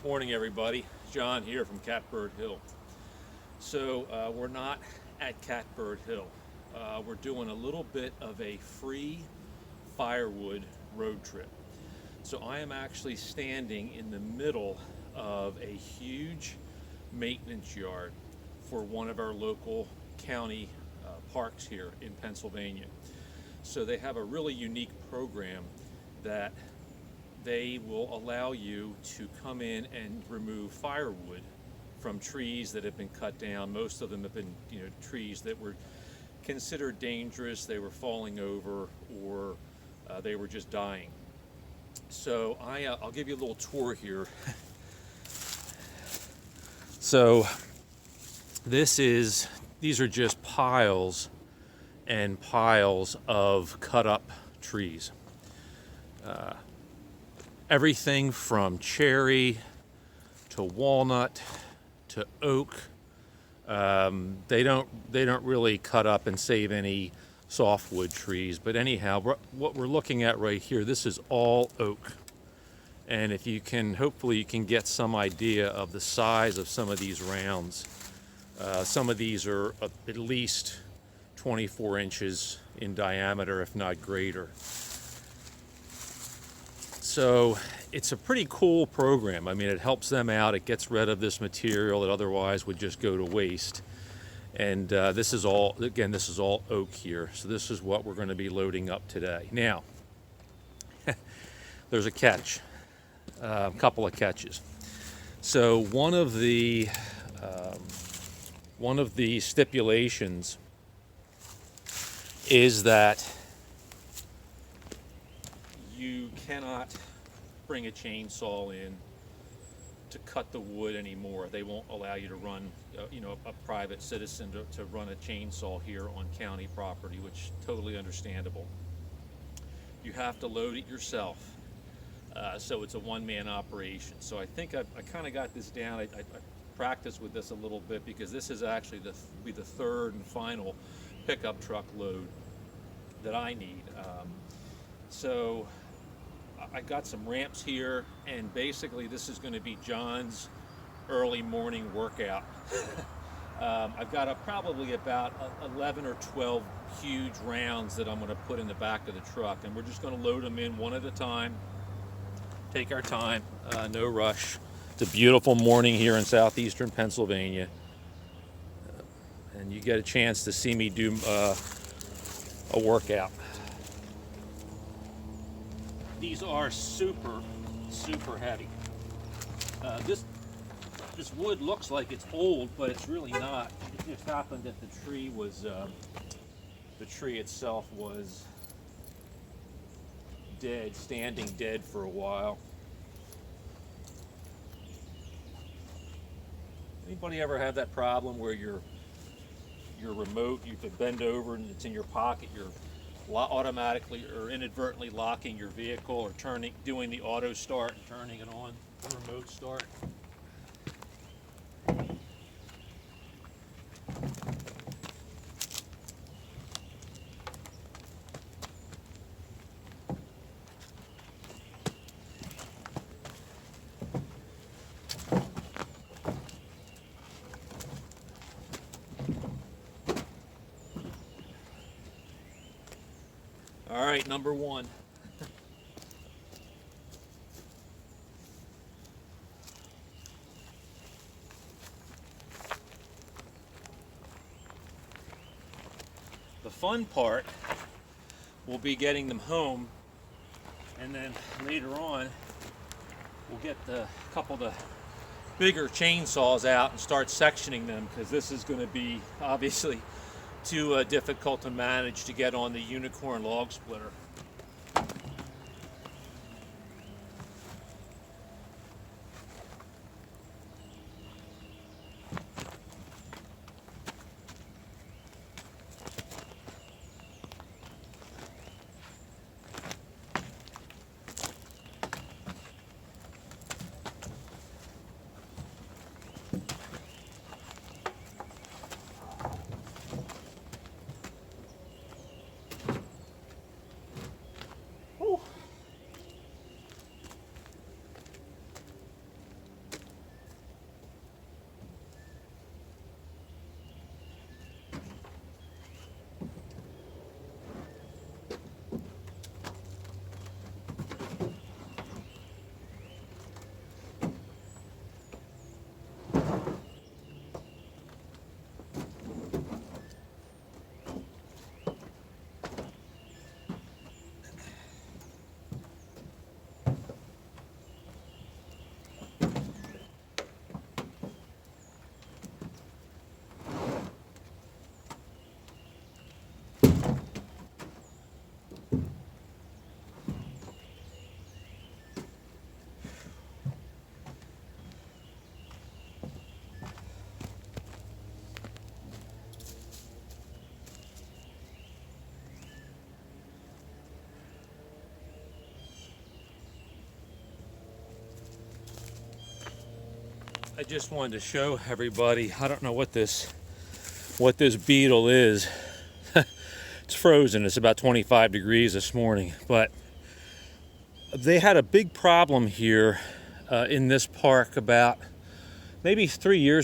Morning, everybody. John here from Catbird Hill. So we're not at Catbird Hill. We're doing a little bit of a free Firewood road trip. So I am actually standing in the middle of a huge maintenance yard for one of our local county parks here in Pennsylvania. So they have a really unique program that they will allow you to come in and remove firewood from trees that have been cut down. Most of them have been, trees that were considered dangerous, they were falling over, or they were just dying. So I'll give you a little tour here. So these are just piles and piles of cut up trees. Everything from cherry to walnut to oak. They don't really cut up and save any softwood trees, but anyhow, what we're looking at right here, this is all oak. And if you can, hopefully you can get some idea of the size of some of these rounds. Some of these are at least 24 inches in diameter, if not greater. So it's a pretty cool program. I mean, it helps them out. It gets rid of this material that otherwise would just go to waste. And this is all oak here. So this is what we're going to be loading up today. Now, there's a catch, a couple of catches. So one of the stipulations is that you cannot bring a chainsaw in to cut the wood anymore. They won't allow you to run, a private citizen to run a chainsaw here on county property, which is totally understandable. You have to load it yourself. So it's a one-man operation. So I think I kind of got this down. I practiced with this a little bit because this is actually the third and final pickup truck load that I need. So I got some ramps here, and basically this is going to be John's early morning workout. I've got probably about 11 or 12 huge rounds that I'm going to put in the back of the truck, and we're just going to load them in one at a time. Take our time, no rush. It's a beautiful morning here in southeastern Pennsylvania, and you get a chance to see me do a workout. These are super, super heavy. This wood looks like it's old, but it's really not. It just happened that the tree itself was dead, standing dead for a while. Anybody ever have that problem where your remote, you could bend over and it's in your pocket, you're automatically or inadvertently locking your vehicle or doing the auto start and turning it on, the remote start? All right, number one. The fun part will be getting them home, and then later on we'll get a couple of the bigger chainsaws out and start sectioning them, because this is going to be obviously too difficult to manage to get on the unicorn log splitter. I just wanted to show everybody, I don't know what this beetle is. It's frozen. It's about 25 degrees this morning, but they had a big problem here in this park about maybe 3 or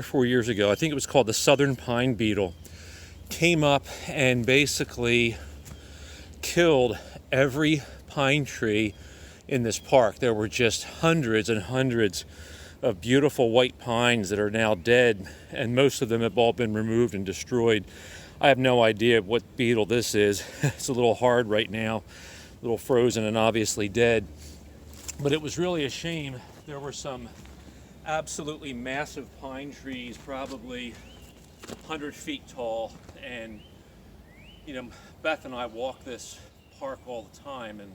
4 years ago. I think it was called the southern pine beetle. Came up and basically killed every pine tree in this park. There were just hundreds and hundreds of beautiful white pines that are now dead, and most of them have all been removed and destroyed. I have no idea what beetle this is. It's a little hard right now, a little frozen and obviously dead. But it was really a shame. There were some absolutely massive pine trees, probably 100 feet tall, and Beth and I walk this park all the time, and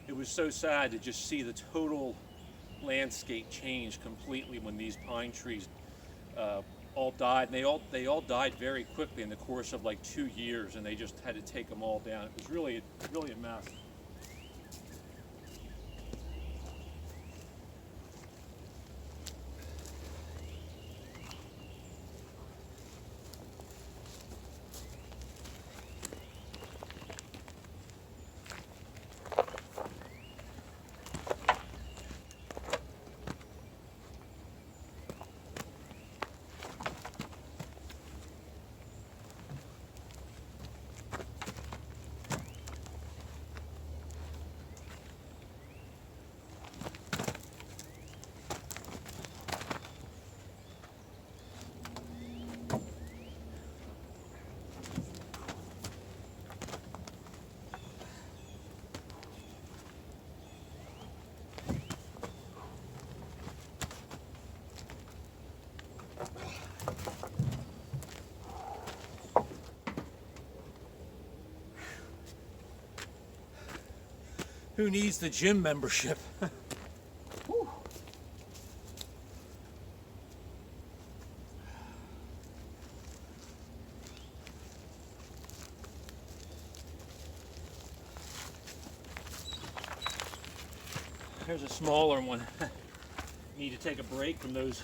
it was so sad to just see the total landscape change completely when these pine trees all died. And they all died very quickly in the course of like 2 years, and they just had to take them all down. It was really a mess. Who needs the gym membership? Here's a smaller one. Need to take a break from those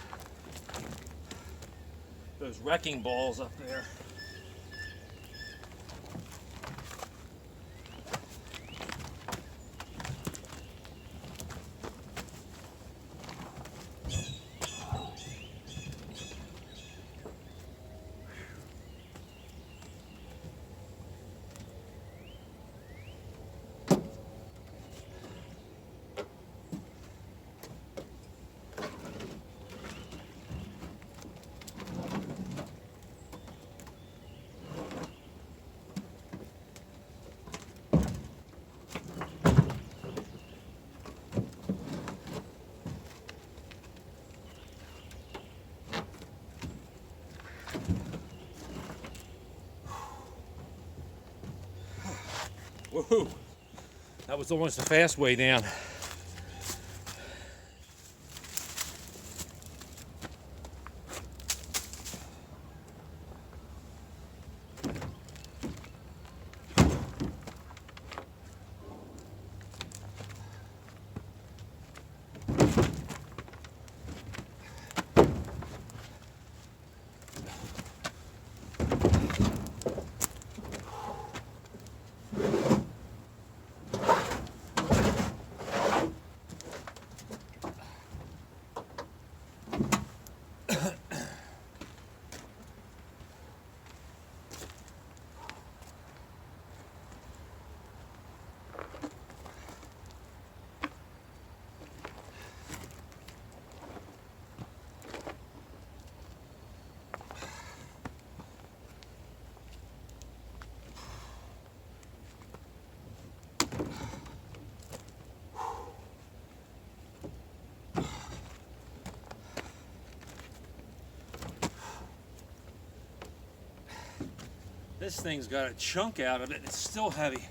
wrecking balls up there. Woohoo! That was almost the fast way down. This thing's got a chunk out of it. It's still heavy.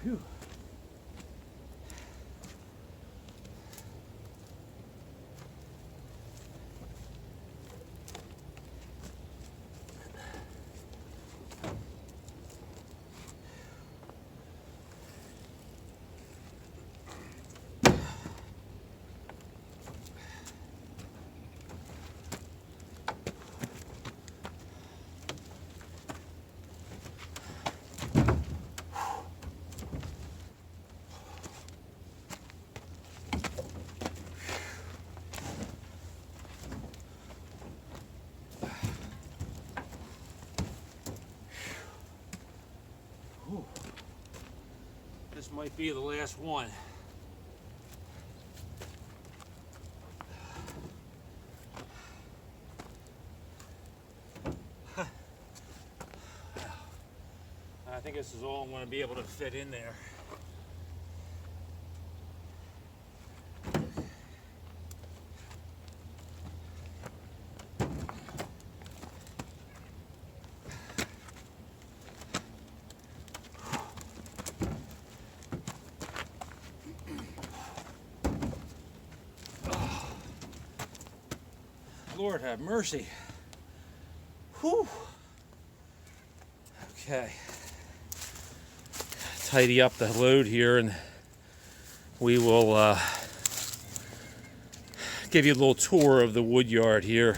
Whew. might be the last one. I think this is all I'm going to be able to fit in there. Lord have mercy. Whew. Okay. Tidy up the load here and we will give you a little tour of the wood yard here.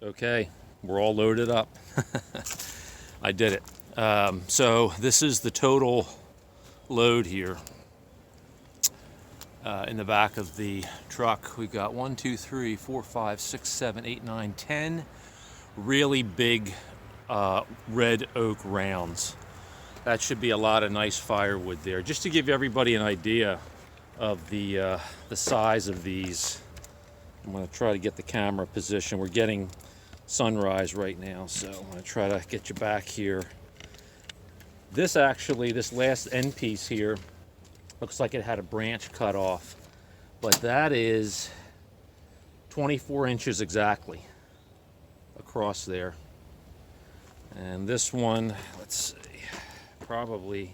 Okay, we're all loaded up. I did it. So this is the total load here. In the back of the truck, we got 1, 2, 3, 4, 5, 6, 7, 8, 9, 10 really big red oak rounds. That should be a lot of nice firewood there. Just to give everybody an idea of the size of these, I'm going to try to get the camera position. We're getting sunrise right now, so I'm going to try to get you back here. This last end piece here, looks like it had a branch cut off, but that is 24 inches exactly across there. And this one, let's see, probably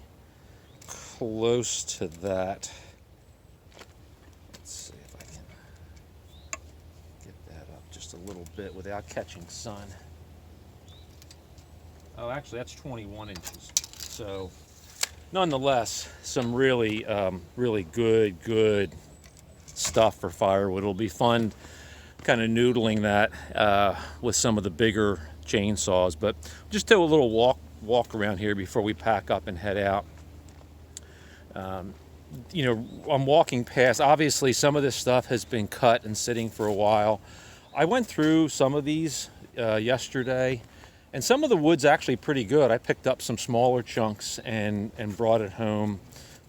close to that. Let's see if I can get that up just a little bit without catching sun. Oh, actually that's 21 inches. So nonetheless, some really, really good stuff for firewood. It'll be fun kind of noodling that with some of the bigger chainsaws. But just do a little walk around here before we pack up and head out. You know, I'm walking past, obviously some of this stuff has been cut and sitting for a while. I went through some of these yesterday, and some of the wood's actually pretty good. I picked up some smaller chunks and brought it home.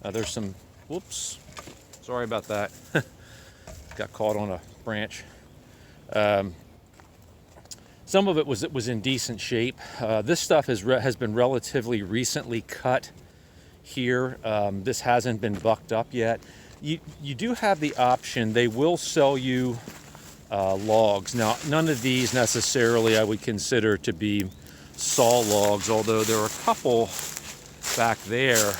There's some, whoops, sorry about that. Got caught on a branch. Some of it was in decent shape. This stuff has been relatively recently cut here. This hasn't been bucked up yet. You do have the option, they will sell you logs. Now, none of these necessarily I would consider to be saw logs, although there are a couple back there,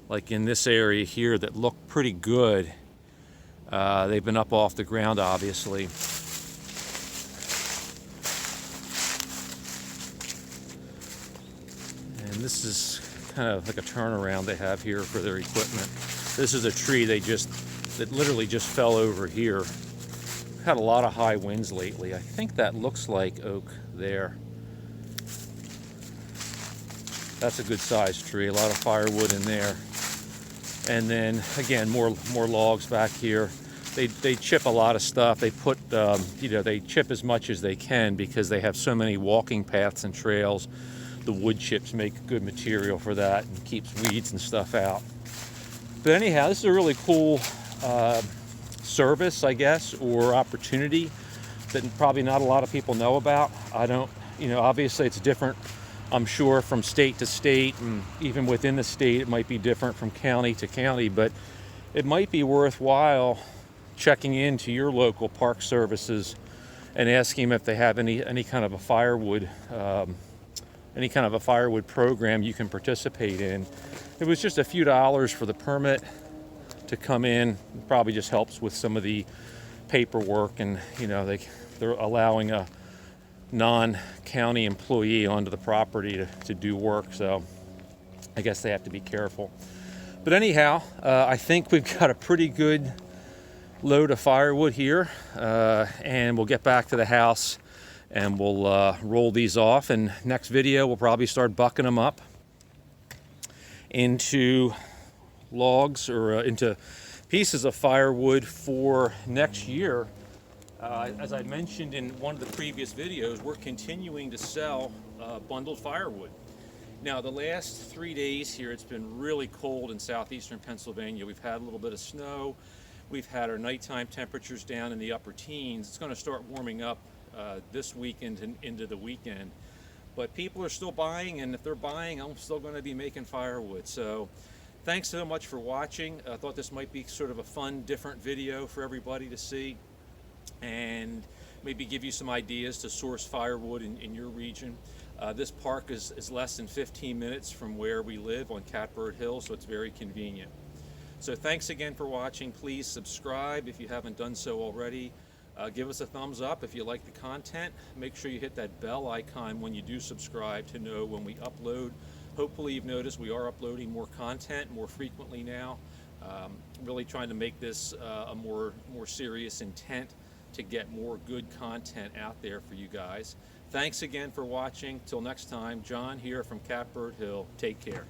like in this area here, that look pretty good. They've been up off the ground, obviously. And this is kind of like a turnaround they have here for their equipment. This is a tree that literally just fell over here. Had a lot of high winds lately. I think that looks like oak there. That's a good sized tree, a lot of firewood in there. And then again, more logs back here. They chip a lot of stuff. They put, you know, they chip as much as they can because they have so many walking paths and trails. The wood chips make good material for that and keeps weeds and stuff out. But anyhow, this is a really cool service, I guess, or opportunity that probably not a lot of people know about. I don't, you know, obviously it's different, I'm sure, from state to state, and even within the state it might be different from county to county, but it might be worthwhile checking into your local park services and asking them if they have any kind of a firewood program you can participate in. It was just a few dollars for the permit to come in. It probably just helps with some of the paperwork, and you know, they're allowing a non-county employee onto the property to do work, so I guess they have to be careful. But anyhow, I think we've got a pretty good load of firewood here, and we'll get back to the house and we'll roll these off, and next video we'll probably start bucking them up into logs or into pieces of firewood for next year. As I mentioned in one of the previous videos, we're continuing to sell bundled firewood, Now, the last 3 days here, it's been really cold in southeastern Pennsylvania. We've had a little bit of snow. We've had our nighttime temperatures down in the upper teens. It's going to start warming up this weekend and into the weekend. But people are still buying, and if they're buying, I'm still going to be making firewood. So thanks so much for watching. I thought this might be sort of a fun, different video for everybody to see, and maybe give you some ideas to source firewood in your region. This park is less than 15 minutes from where we live on Catbird Hill, so it's very convenient. So thanks again for watching. Please subscribe if you haven't done so already. Give us a thumbs up if you like the content. Make sure you hit that bell icon when you do subscribe to know when we upload. Hopefully you've noticed we are uploading more content more frequently now. Really trying to make this a more serious intent to get more good content out there for you guys. Thanks again for watching. Till next time, John here from Catbird Hill. Take care.